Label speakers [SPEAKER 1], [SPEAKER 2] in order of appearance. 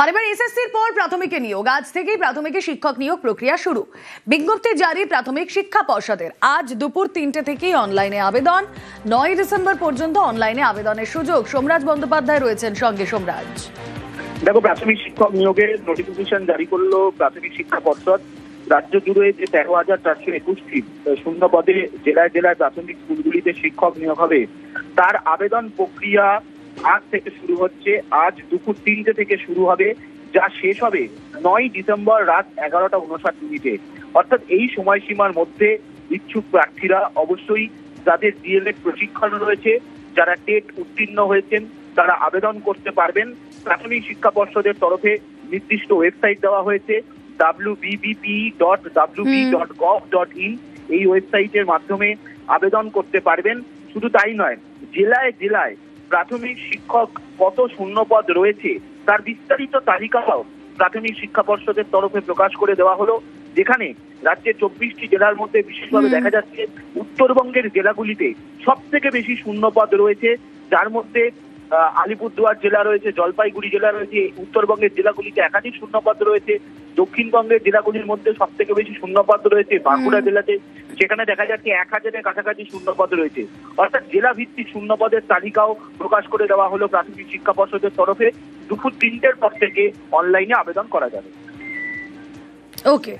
[SPEAKER 1] আর এবার এসএসসির পর প্রাথমিকে নিয়োগ। আজ থেকেই প্রাথমিকে শিক্ষক নিয়োগ প্রক্রিয়া শুরু। বিজ্ঞপ্তি জারি প্রাথমিক শিক্ষা পর্ষদের। আজ দুপুর 3টে থেকেই অনলাইনে আবেদন। 9 ডিসেম্বর পর্যন্ত অনলাইনে আবেদনের সুযোগ। সোমরাজ বন্দ্যোপাধ্যায় রয়েছেন সঙ্গে। সোমরাজ,
[SPEAKER 2] দেখো, প্রাথমিক শিক্ষক নিয়োগের নোটিফিকেশন জারি করলো প্রাথমিক শিক্ষা পর্ষদ। রাজ্য জুড়ে যে 13,421টি শূন্য পদে জেলায় জেলায় প্রাথমিক স্কুলগুলিতে শিক্ষক নিয়োগ হবে, তার আবেদন প্রক্রিয়া আজ থেকে শুরু হচ্ছে। আজ দুপুর 3টে থেকে শুরু হবে, যা শেষ হবে 9 ডিসেম্বর রাত 11:59। অর্থাৎ এই সময়সীমার মধ্যে ইচ্ছুক প্রার্থীরা অবশ্যই যাদের ডিএলএড প্রশিক্ষণ রয়েছে, যারা টেট উত্তীর্ণ হয়েছেন, তারা আবেদন করতে পারবেন। প্রাথমিক শিক্ষা পর্ষদের তরফে নির্দিষ্ট ওয়েবসাইট দেওয়া হয়েছে, wbbp.wb.gov.in। এই ওয়েবসাইটের মাধ্যমে আবেদন করতে পারবেন। শুধু তাই নয়, জেলায় জেলায় প্রাথমিক শিক্ষক কত শূন্যপদ রয়েছে তার বিস্তারিত তালিকাও প্রাথমিক শিক্ষা পর্ষদের তরফে প্রকাশ করে দেওয়া হলো, যেখানে রাজ্যের 24টি জেলার মধ্যে বিশেষভাবে দেখা যাচ্ছে উত্তরবঙ্গের জেলাগুলিতে সব থেকে বেশি শূন্যপদ রয়েছে, যার মধ্যে আলিপুরদুয়ার জেলা রয়েছে, জলপাইগুড়ি জেলা রয়েছে। উত্তরবঙ্গের জেলাগুলিতে একাধিক শূন্যপদ রয়েছে। দক্ষিণবঙ্গের জেলাগুলির মধ্যে সব থেকে বেশি শূন্যপদ রয়েছে বাঁকুড়া জেলাতে, সেখানে দেখা যাচ্ছে 1000-এর কাছাকাছি শূন্যপদ রয়েছে। অর্থাৎ জেলা ভিত্তিক শূন্যপদের তালিকাও প্রকাশ করে দেওয়া হলো প্রাথমিক শিক্ষা পর্ষদের তরফে। দুপুর 3টের পর থেকে অনলাইনে আবেদন করা যাবে।
[SPEAKER 1] ওকে।